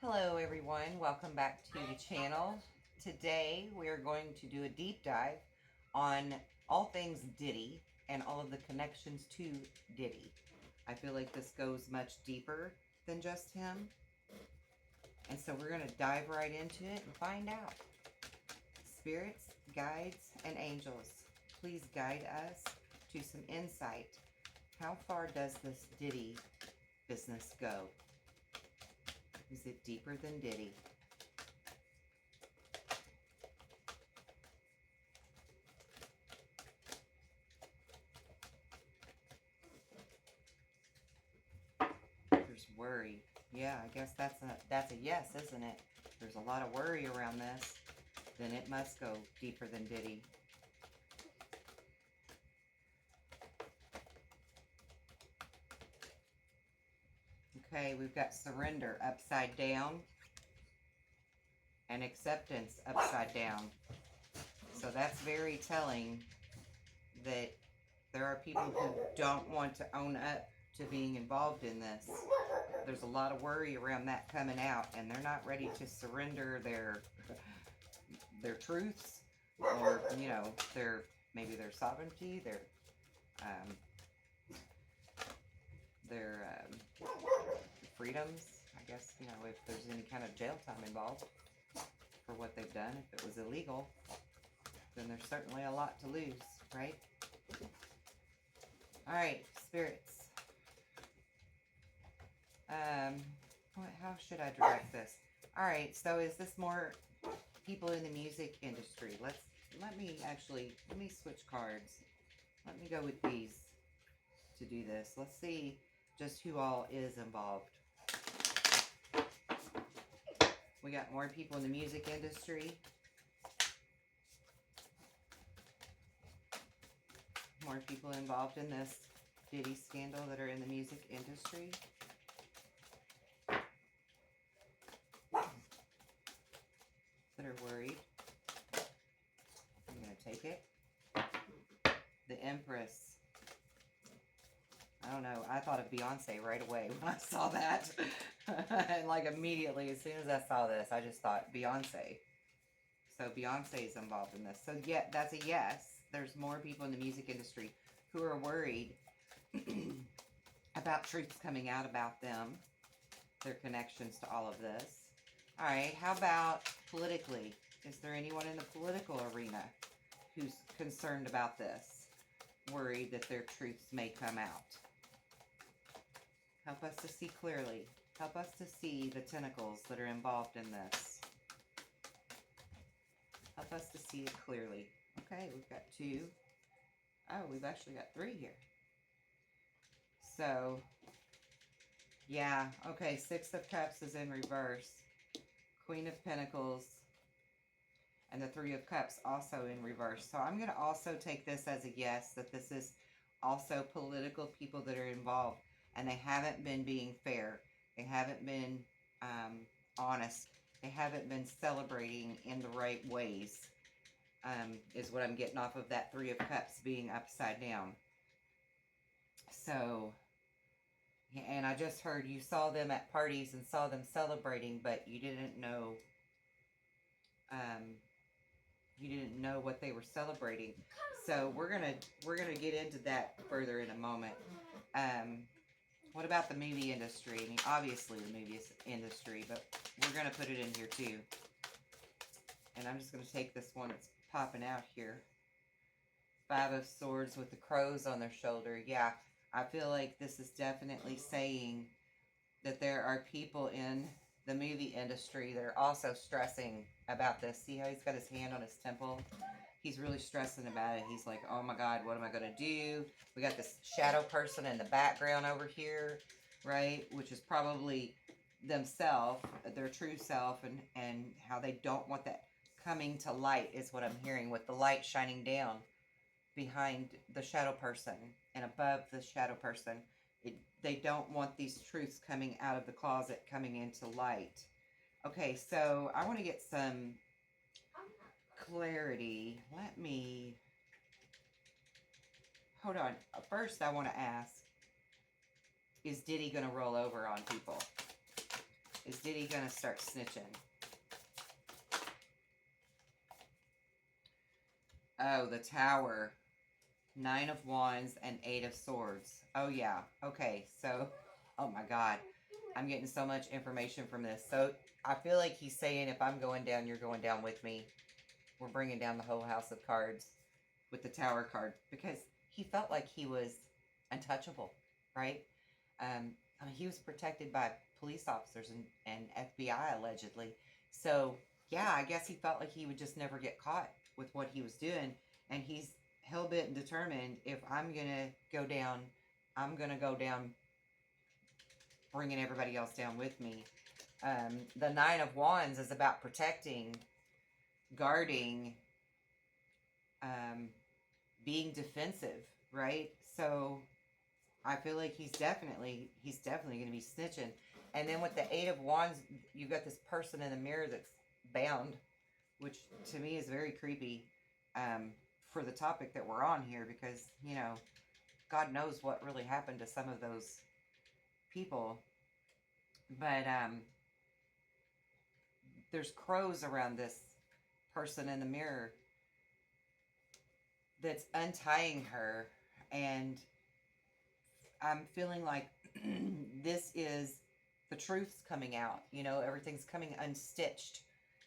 Hello everyone, welcome back to the channel. Today we are going to do a deep dive on all things Diddy and all of the connections to Diddy. I feel like this goes much deeper than just him. And so we're going to dive right into it and find out. Spirits, guides, and angels, please guide us to some insight. How far does this Diddy business go? Is it deeper than Diddy? There's worry. Yeah, I guess that's a yes, isn't it? There's a lot of worry around this. Then it must go deeper than Diddy. Okay, we've got surrender upside down and acceptance upside down. So that's very telling that there are people who don't want to own up to being involved in this. There's a lot of worry around that coming out, and they're not ready to surrender their truths, or maybe their sovereignty, their freedoms. I guess if there's any kind of jail time involved for what they've done, if it was illegal, then there's certainly a lot to lose, right? All right, spirits. How should I direct this? All right, so is this more people in the music industry? Let me switch cards. Let me go with these to do this. Let's see just who all is involved. We got more people in the music industry. More people involved in this Diddy scandal that are in the music industry. That are worried. I'm going to take it. The Empress. I don't know. I thought of Beyonce right away when I saw that. And like immediately, as soon as I saw this, I just thought Beyonce. So Beyonce is involved in this. So yeah, that's a yes. There's more people in the music industry who are worried about truths coming out about them, their connections to all of this. All right, how about politically? Is there anyone in the political arena who's concerned about this, worried that their truths may come out? Help us to see clearly. Help us to see the tentacles that are involved in this. Help us to see it clearly. Okay, we've got 2. Oh, we've actually got 3 here. So, yeah, okay, 6 of Cups is in reverse. Queen of Pentacles and the 3 of Cups also in reverse. So I'm going to also take this as a yes, that this is also political people that are involved, and they haven't been being fair. They haven't been honest. They haven't been celebrating in the right ways, is what I'm getting off of that 3 of Cups being upside down. So, and I just heard you saw them at parties and saw them celebrating, but you didn't know what they were celebrating. So we're gonna get into that further in a moment. What about the movie industry? I mean, obviously the movie industry, but we're gonna put it in here too. And I'm just gonna take this one that's popping out here. 5 of Swords with the crows on their shoulder. Yeah, I feel like this is definitely saying that there are people in the movie industry that are also stressing about this. See how he's got his hand on his temple? He's really stressing about it. He's like, oh my God, what am I going to do? We got this shadow person in the background over here, right? Which is probably themselves, their true self, and how they don't want that coming to light is what I'm hearing, with the light shining down behind the shadow person and above the shadow person. They don't want these truths coming out of the closet, coming into light. Okay, so I want to get some clarity. Hold on. First, I want to ask, is Diddy going to roll over on people? Is Diddy going to start snitching? Oh, the Tower. 9 of Wands and 8 of Swords. Oh, yeah. Okay, so, oh my God. I'm getting so much information from this. So, I feel like he's saying, if I'm going down, you're going down with me. We're bringing down the whole house of cards with the Tower card. Because he felt like he was untouchable, right? I mean, he was protected by police officers and FBI, allegedly. So, yeah, I guess he felt like he would just never get caught with what he was doing. And he's hell-bent and determined, if I'm going to go down, I'm going to go down bringing everybody else down with me. The 9 of Wands is about protecting, guarding, being defensive, right? So I feel like he's definitely going to be snitching. And then with the 8 of Wands, you got this person in the mirror that's bound, which to me is very creepy for the topic that we're on here, because, you know, God knows what really happened to some of those people. But there's crows around this person in the mirror that's untying her, and I'm feeling like this is the truth's coming out. You know, everything's coming unstitched.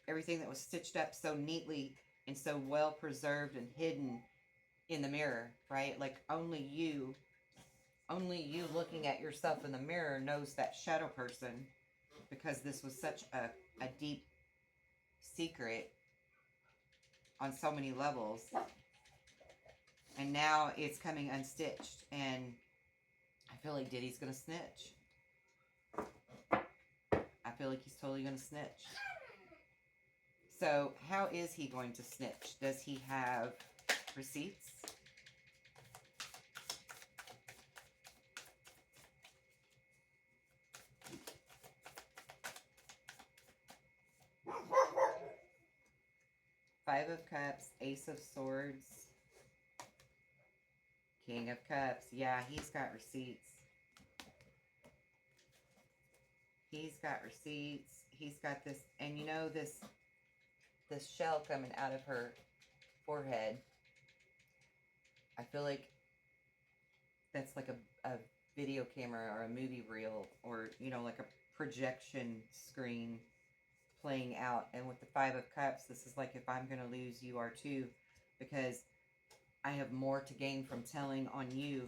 Everything that was stitched up so neatly and so well preserved and hidden in the mirror, right? Like only you looking at yourself in the mirror knows that shadow person, because this was such a deep secret on so many levels. And now it's coming unstitched, and I feel like Diddy's gonna snitch. I feel like he's totally gonna snitch. So how is he going to snitch? Does he have receipts? Five of Cups, Ace of Swords, King of Cups. Yeah, he's got receipts. He's got receipts. He's got this, and you know, this shell coming out of her forehead. I feel like that's like a video camera or a movie reel, or, you know, like a projection screen playing out. And with the Five of Cups, this is like, if I'm going to lose, you are too, because I have more to gain from telling on you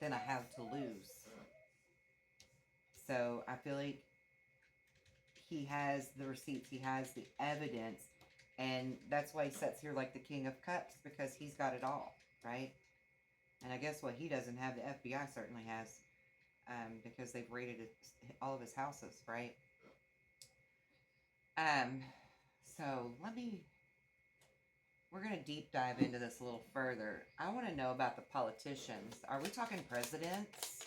than I have to lose. So I feel like he has the receipts, he has the evidence, and that's why he sits here like the King of Cups, because he's got it all, right? And I guess what he doesn't have, the FBI certainly has, because they've raided all of his houses, right? So we're going to deep dive into this a little further. I want to know about the politicians. Are we talking presidents?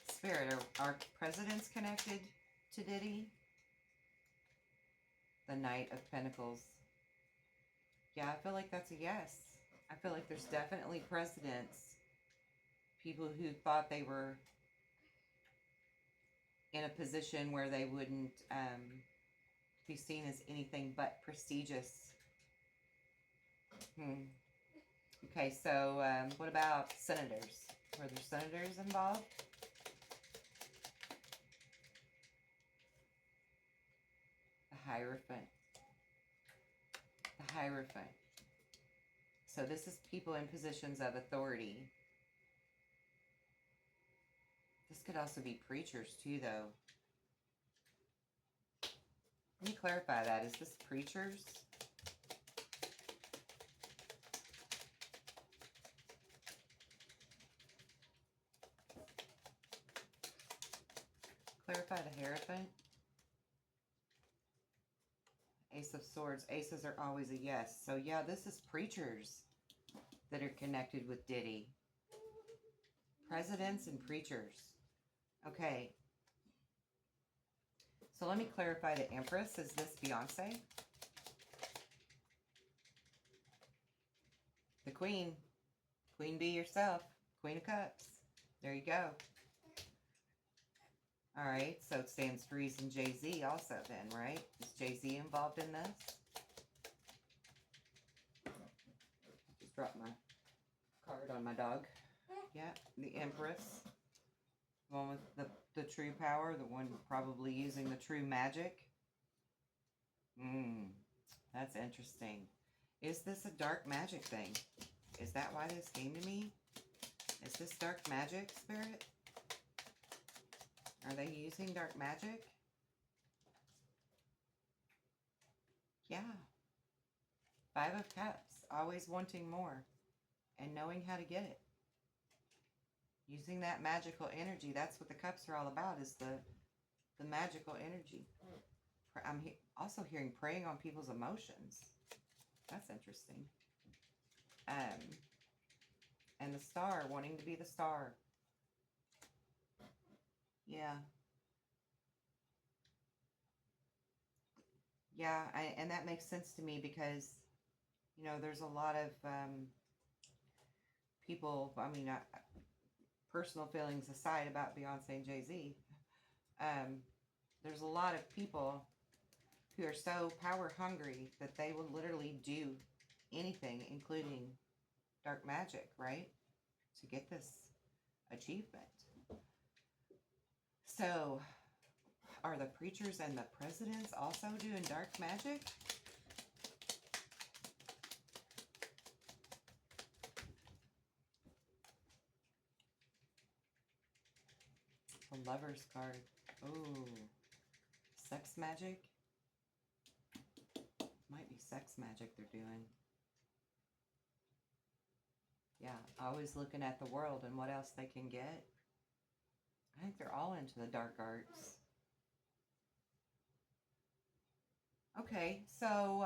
Spirit, are presidents connected to Diddy? The Knight of Pentacles. Yeah, I feel like that's a yes. I feel like there's definitely presidents. People who thought they were in a position where they wouldn't be seen as anything but prestigious. Okay, so what about senators? Were there senators involved? The Hierophant. The Hierophant. So this is people in positions of authority. This could also be preachers too, though. Let me clarify that. Is this preachers? Clarify the Hierophant. Ace of Swords. Aces are always a yes. So yeah, this is preachers that are connected with Diddy. Presidents and preachers. Okay. So let me clarify the Empress. Is this Beyonce? The Queen. Queen bee yourself. Queen of Cups. There you go. All right, so it stands for using Jay-Z also then, right? Is Jay-Z involved in this? Just dropped my card on my dog. Yeah, the Empress. The one with the true power, the one probably using the true magic. That's interesting. Is this a dark magic thing? Is that why this came to me? Is this dark magic, Spirit? Are they using dark magic? Yeah. 5 of Cups. Always wanting more. And knowing how to get it. Using that magical energy. That's what the cups are all about, is the magical energy. I'm also hearing preying on people's emotions. That's interesting. And the star, wanting to be the star. Yeah. Yeah, and that makes sense to me because, you know, there's a lot of people, I mean, personal feelings aside about Beyonce and Jay-Z, there's a lot of people who are so power hungry that they will literally do anything, including dark magic, right? To get this achievement. So, are the preachers and the presidents also doing dark magic? The Lover's card. Ooh. Sex magic? Might be sex magic they're doing. Yeah, always looking at the world and what else they can get. I think they're all into the dark arts. Okay, so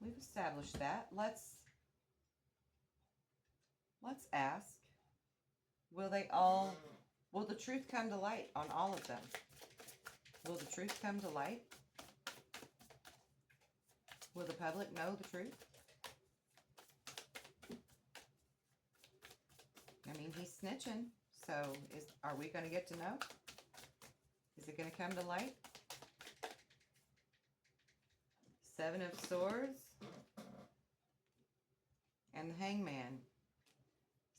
we've established that. Let's ask, will the truth come to light on all of them? Will the truth come to light? Will the public know the truth? I mean, he's snitching, so are we going to get to know? Is it going to come to light? 7 of Swords and the Hangman.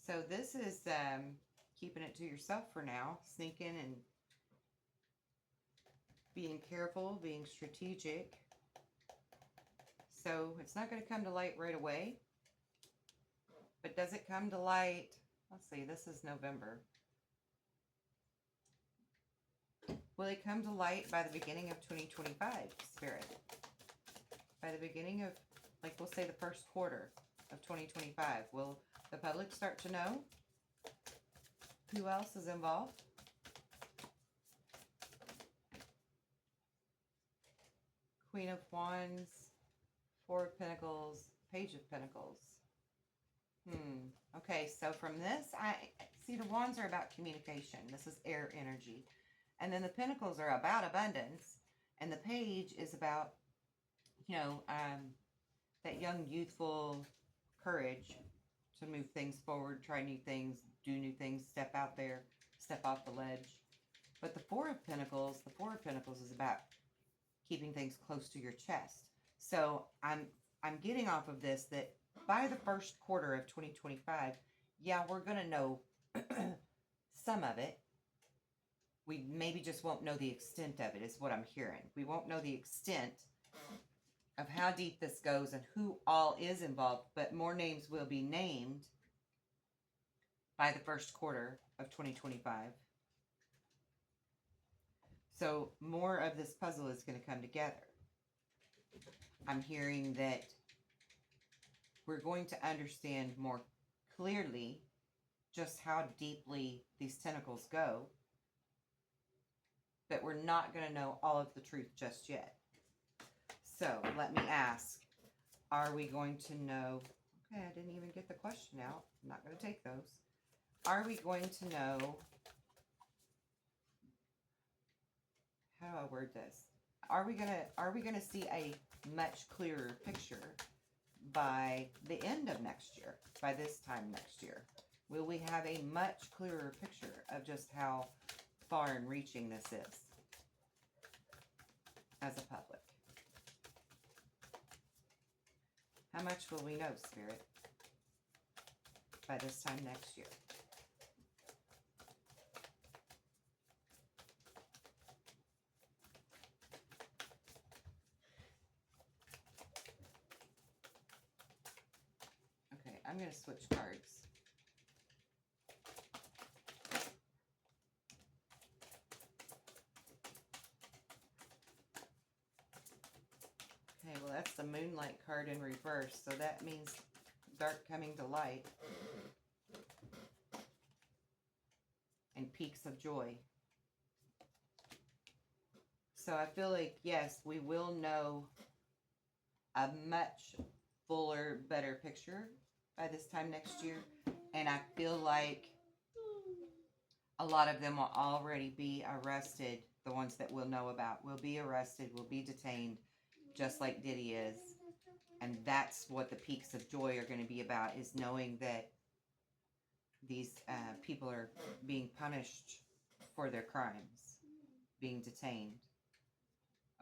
So this is keeping it to yourself for now, sneaking and being careful, being strategic. So it's not going to come to light right away. But does it come to light? Let's see, this is November. Will it come to light by the beginning of 2025, Spirit? By the beginning of, like, we'll say the first quarter of 2025, will the public start to know who else is involved? Queen of Wands, 4 of Pentacles, Page of Pentacles. Okay, so from this, I see the Wands are about communication. This is air energy. And then the Pentacles are about abundance. And the Page is about, you know, that young, youthful courage to move things forward, try new things, do new things, step out there, step off the ledge. But the Four of Pentacles is about keeping things close to your chest. So I'm getting off of this that by the first quarter of 2025, yeah, we're going to know some of it. We maybe just won't know the extent of it, is what I'm hearing. We won't know the extent of how deep this goes and who all is involved, but more names will be named by the first quarter of 2025. So more of this puzzle is going to come together. I'm hearing that we're going to understand more clearly just how deeply these tentacles go, but we're not going to know all of the truth just yet. So let me ask, are we going to know? Okay, I didn't even get the question out. I'm not going to take those. Are we going to know? How do I word this? Are we gonna see a much clearer picture by the end of next year? By this time next year? Will we have a much clearer picture of just how far and reaching this is as a public? How much will we know, Spirit, by this time next year? Okay, I'm going to switch cards. Okay, well, that's the Moonlight card in reverse, so that means dark coming to light and peaks of joy. So I feel like, yes, we will know a much fuller, better picture by this time next year. And I feel like a lot of them will already be arrested. The ones that we'll know about will be arrested, will be detained, just like Diddy is. And that's what the peaks of joy are going to be about, is knowing that these people are being punished for their crimes, being detained.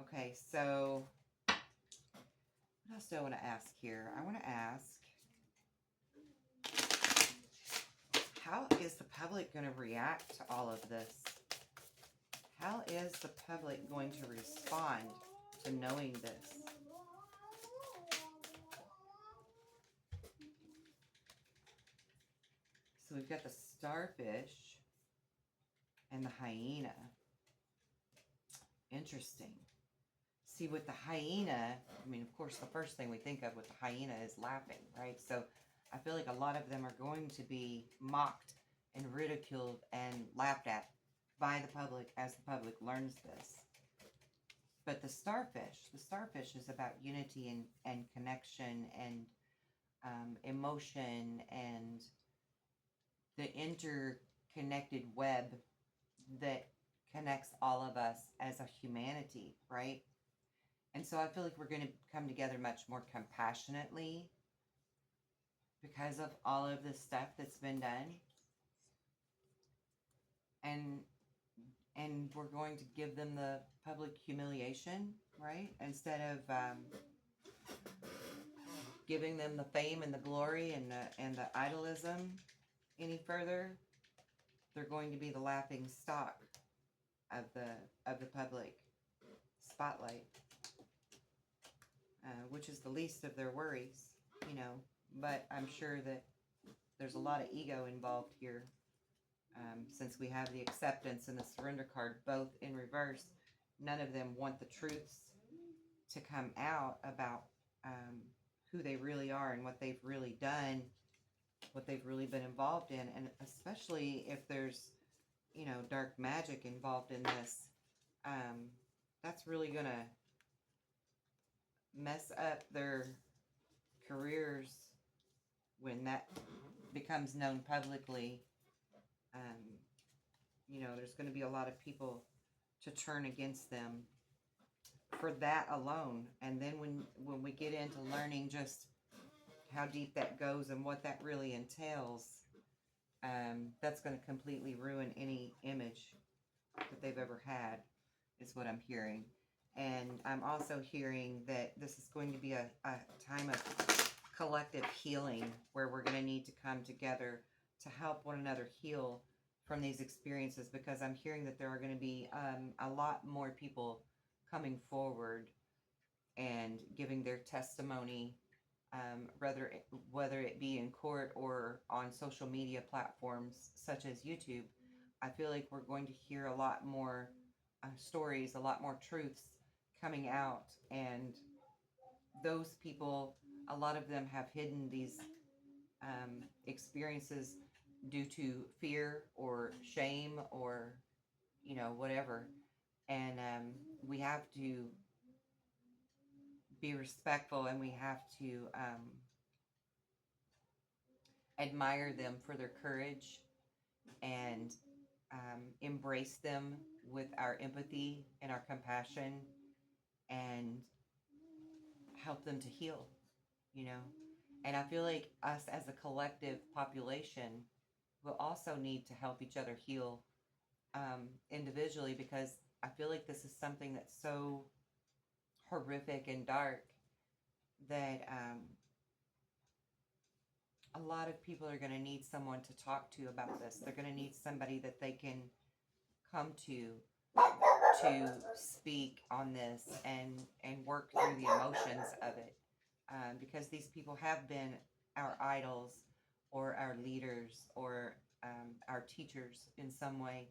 Okay, so what else do I want to ask here? I want to ask, how is the public going to react to all of this? How is the public going to respond to knowing this? So we've got the starfish and the hyena. Interesting. See, with the hyena, I mean, of course, the first thing we think of with the hyena is laughing, right? So I feel like a lot of them are going to be mocked and ridiculed and laughed at by the public as the public learns this. But the starfish is about unity and connection and emotion and the interconnected web that connects all of us as a humanity, right? And so I feel like we're going to come together much more compassionately because of all of the stuff that's been done. And we're going to give them the public humiliation, right? Instead of giving them the fame and the glory and the idolism any further, they're going to be the laughing stock of the public spotlight, which is the least of their worries, you know. But I'm sure that there's a lot of ego involved here, since we have the acceptance and the surrender card both in reverse. None of them want the truths to come out about who they really are and what they've really done, what they've really been involved in, and especially if there's, you know, dark magic involved in this. That's really gonna mess up their careers when that becomes known publicly. You know, there's going to be a lot of people to turn against them for that alone. And then when we get into learning just how deep that goes and what that really entails, that's going to completely ruin any image that they've ever had, is what I'm hearing. And I'm also hearing that this is going to be a time of collective healing, where we're going to need to come together to help one another heal from these experiences, because I'm hearing that there are going to be a lot more people coming forward and giving their testimony, whether it be in court or on social media platforms such as YouTube. I feel like we're going to hear a lot more stories, a lot more truths coming out, and those people, a lot of them have hidden these experiences due to fear or shame or, you know, whatever. And we have to be respectful, and we have to admire them for their courage and embrace them with our empathy and our compassion, and help them to heal, you know. And I feel like us as a collective population we'll also need to help each other heal individually, because I feel like this is something that's so horrific and dark that a lot of people are going to need someone to talk to about this. They're going to need somebody that they can come to speak on this and work through the emotions of it, because these people have been our idols or our leaders or our teachers in some way.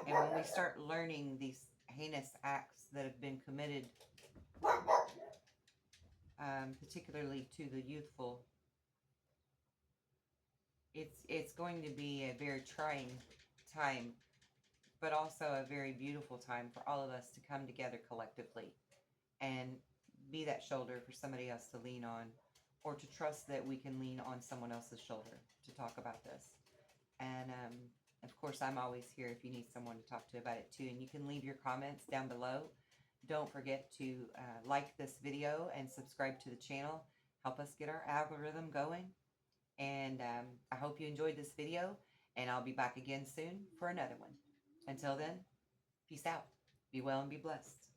And when we start learning these heinous acts that have been committed, particularly to the youthful, it's going to be a very trying time, but also a very beautiful time for all of us to come together collectively and be that shoulder for somebody else to lean on, or to trust that we can lean on someone else's shoulder to talk about this. And of course, I'm always here if you need someone to talk to about it too. And you can leave your comments down below. Don't forget to like this video and subscribe to the channel. Help us get our algorithm going. And I hope you enjoyed this video, and I'll be back again soon for another one. Until then, peace out. Be well and be blessed.